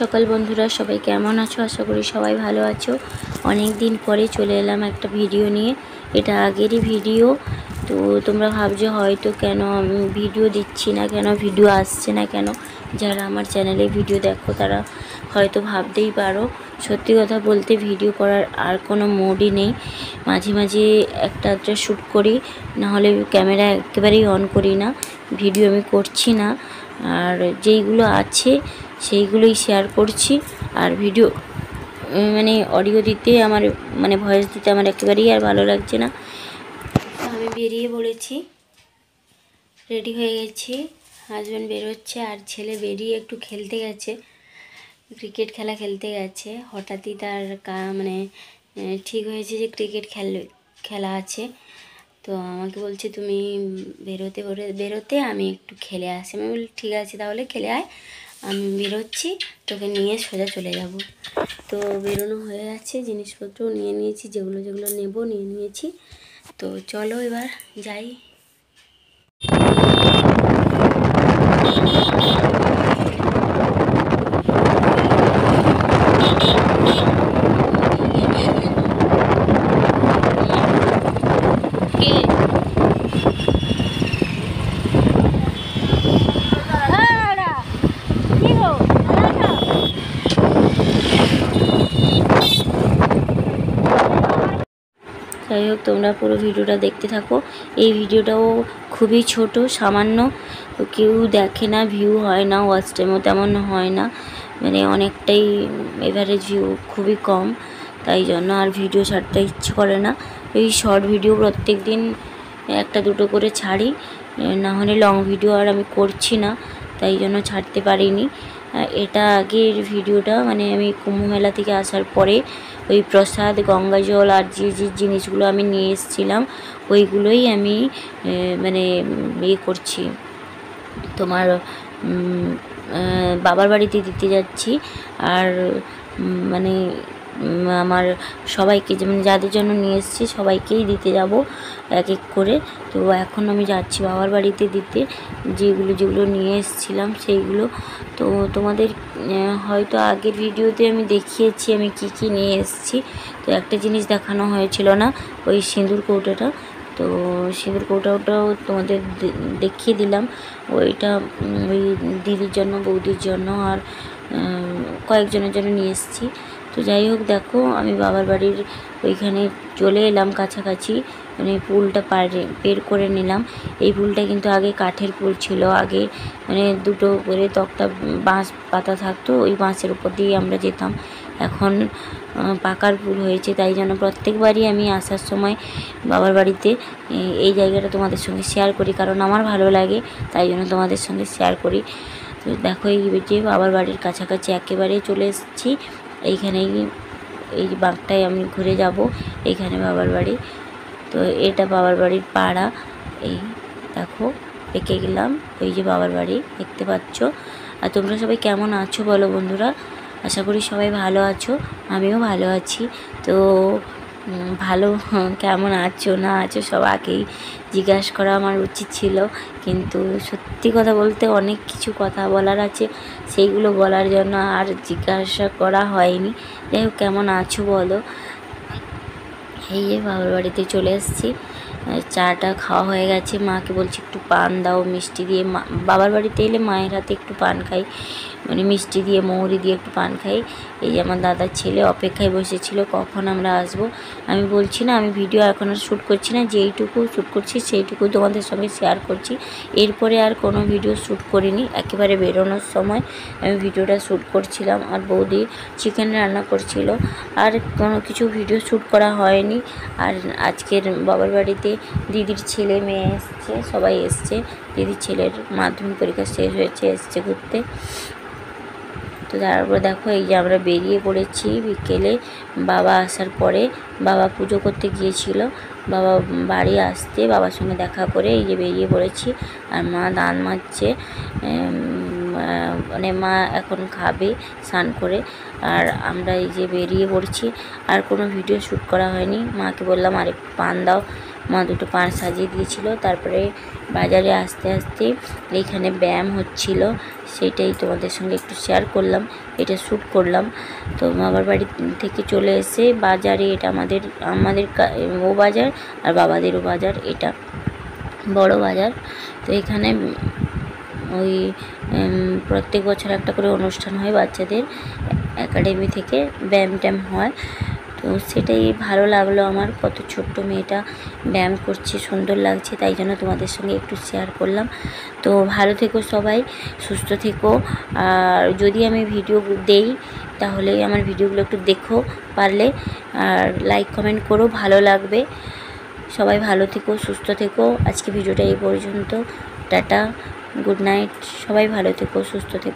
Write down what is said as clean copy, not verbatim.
সকাল বন্ধুরা, সবাই কেমন আছো? আশা করি সবাই ভালো আছো। অনেক দিন পরে চলে এলাম একটা ভিডিও নিয়ে। এটা আগেরই ভিডিও। তো তোমরা ভাবছো হয়তো কেন আমি ভিডিও দিচ্ছি না, কেন ভিডিও আসছে না কেন। যারা আমার চ্যানেলে ভিডিও দেখো তারা হয়তো ভাবতেই পারো। সত্যি কথা বলতে ভিডিও করার আর কোনো মুডই নেই। মাঝে মাঝে একটা শ্যুট করি, নাহলে ক্যামেরা একেবারেই অন করি না। ভিডিও আমি করছি না, আর যেইগুলো আছে সেইগুলোই শেয়ার করছি। আর ভিডিও মানে অডিও দিতে আমার ভয়েস দিতে আমার একেবারেই আর ভালো লাগছে না। আমি বেরিয়ে পড়েছি, রেডি হয়ে গেছি। হাজব্যান্ড বেরোচ্ছে আর ছেলে বেরিয়ে একটু খেলতে গেছে, ক্রিকেট খেলা খেলতে গেছে। হঠাৎই তার ঠিক হয়েছে যে ক্রিকেট খেলা আছে। তো আমাকে বলছে তুমি বেরোতে আমি একটু খেলে আসি। আমি বলি ঠিক আছে, তাহলে খেলে আয়, আমি বেরোচ্ছি, তোকে নিয়ে সোজা চলে যাব। তো বেরোনো হয়ে গেছে, জিনিসপত্র নিয়ে নিয়েছি, যেগুলো যেগুলো নেব নিয়ে নিয়েছি। তো চলো এবার যাই। যাই হোক, তোমরা পুরো ভিডিওটা দেখতে থাকো। এই ভিডিওটাও খুবই ছোট, সামান্য, কেউ দেখে না, ভিউ হয় না, ওয়াচ টাইমও তেমন হয় না, অনেকটাই এভারেজ ভিউ খুবই কম। তাই জন্য আর ভিডিও ছাড়তে ইচ্ছে করে না। এই শর্ট ভিডিও প্রত্যেক দিন একটা দুটো করে ছাড়ি, না হলে লং ভিডিও আর আমি করছি না, তাই জন্য ছাড়তে পারিনি। এটা আগের ভিডিওটা, আমি কুম্ভ মেলা থেকে আসার পরে ওই প্রসাদ, গঙ্গা জল আর যে যে জিনিসগুলো আমি নিয়ে এসেছিলাম ওইগুলোই আমি করছি, তোমার বাবার বাড়িতে দিতে যাচ্ছি। আর আমার সবাইকে, যেমন যাদের জন্য নিয়ে এসেছি সবাইকেই দিতে যাব এক এক করে। তো এখন আমি যাচ্ছি বাবার বাড়িতে দিতে, যেগুলো যেগুলো নিয়ে এসেছিলাম সেইগুলো। তো তোমাদের হয়তো আগের ভিডিওতে আমি দেখিয়েছি আমি কি কি নিয়ে এসেছি। তো একটা জিনিস দেখানো হয়েছিল না, ওই সিঁদুর কৌটোটা। তো সিঁদুর কৌটোটাও তোমাদের দেখিয়ে দিলাম। ওইটা ওই দিদির জন্য, বৌদির জন্য আর কয়েকজনের জন্য নিয়ে এসেছি। তো যাই হোক, দেখো আমি বাবার বাড়ির ওইখানে চলে এলাম কাছাকাছি, পুলটা বের করে নিলাম। এই পুলটা কিন্তু আগে কাঠের পুল ছিল। আগে দুটো করে তক্তা বাঁশ পাতা থাকতো, ওই বাঁশের উপর দিয়ে আমরা যেতাম। এখন পাকার পুল হয়েছে, তাই জন্য প্রত্যেকবারই আমি আসার সময় বাবার বাড়িতে এই জায়গাটা তোমাদের সঙ্গে শেয়ার করি, কারণ আমার ভালো লাগে, তাই জন্য তোমাদের সঙ্গে শেয়ার করি। তো দেখো, এই যে বাবার বাড়ির কাছাকাছি একেবারে চলে এসেছি। এইখানেই এই বাঁকটায় আমি ঘুরে যাব, এইখানে বাবার বাড়ি। তো এটা বাবার বাড়ির পাড়া। এই দেখো পেকে গেলাম, ওই যে বাবার বাড়ি দেখতে পাচ্ছ। আর তোমরা সবাই কেমন আছো বলো বন্ধুরা? আশা করি সবাই ভালো আছো, আমিও ভালো আছি। তো ভালো কেমন আছো না আছো সব আগেই জিজ্ঞাসা করা আমার উচিত ছিল, কিন্তু সত্যি কথা বলতে অনেক কিছু কথা বলার আছে, সেইগুলো বলার জন্য আর জিজ্ঞাসা করা হয়নি। যাই হোক, কেমন আছো বলো। এই যে বাবার বাড়িতে চলে এসেছি, চাটা খাওয়া হয়ে গেছে। মাকে বলছি একটু পান দাও মিষ্টি দিয়ে। বাবার বাড়িতে এলে মায়ের হাতে একটু পান খাই, মিষ্টি দিয়ে, মৌরি দিয়ে একটু পান খাই। এই যে আমার দাদার ছেলে অপেক্ষায় বসেছিল কখন আমরা আসব। আমি বলছি না, আমি ভিডিও এখন আর শ্যুট করছি না, যেইটুকু শ্যুট করছি সেইটুকু তোমাদের সঙ্গে শেয়ার করছি। এরপরে আর কোনো ভিডিও শ্যুট করিনি, একেবারে বেরোনোর সময় আমি ভিডিওটা শ্যুট করছিলাম। আর বৌদি চিকেন রান্না করছিল, আর কোনো কিছু ভিডিও শ্যুট করা হয়নি। আর আজকের বাবার বাড়িতে দিদির ছেলে মেয়ে এসছে, সবাই এসছে। দিদির ছেলের মাধ্যমিক পরীক্ষা শেষ হয়েছে, এসছে ঘুরতে। তো তারপর দেখো, এই যে আমরা বেরিয়ে পড়েছি বিকেলে। বাবা আসার পরে, বাবা পুজো করতে গিয়েছিল, বাবা বাড়ি আসতে বাবার সঙ্গে দেখা করে এই যে বেরিয়ে পড়েছি। আর মা দান মাজছে, মা এখন খাবে স্নান করে। আর আমরা এই যে বেরিয়ে পড়ছি। আর কোনো ভিডিও শ্যুট করা হয়নি। মাকে বললাম আরেকটু পান দাও, মা দুটো পান সাজিয়ে দিয়েছিল। তারপরে বাজারে আসতে আসতে এইখানে ব্যায়াম হচ্ছিল, সেটাই তোমাদের সঙ্গে একটু শেয়ার করলাম, এটা শ্যুট করলাম। তো বাবার বাড়ি থেকে চলে এসে বাজারে, এটা আমাদের ও বাজার আর বাবাদেরও বাজার, এটা বড় বাজার। তো এখানে ওই প্রত্যেক বছর একটা করে অনুষ্ঠান হয় বাচ্চাদের একাডেমি থেকে, ব্যায়াম ট্যায়াম হয়। তো সেটাই ভালো লাগলো আমার, কত ছোট্ট মেয়েটা ব্যায়াম করছে, সুন্দর লাগছে, তাই জন্য তোমাদের সঙ্গে একটু শেয়ার করলাম। তো ভালো থেকো সবাই, সুস্থ থেকো। আর যদি আমি ভিডিও দেই তাহলে আমার ভিডিওগুলো একটু দেখো পারলে, আর লাইক কমেন্ট করো, ভালো লাগবে। সবাই ভালো থেকো, সুস্থ থেকো। আজকে ভিডিওটা এই পর্যন্ত, টাটা, গুড নাইট, সবাই ভালো থেকো, সুস্থ থেকো।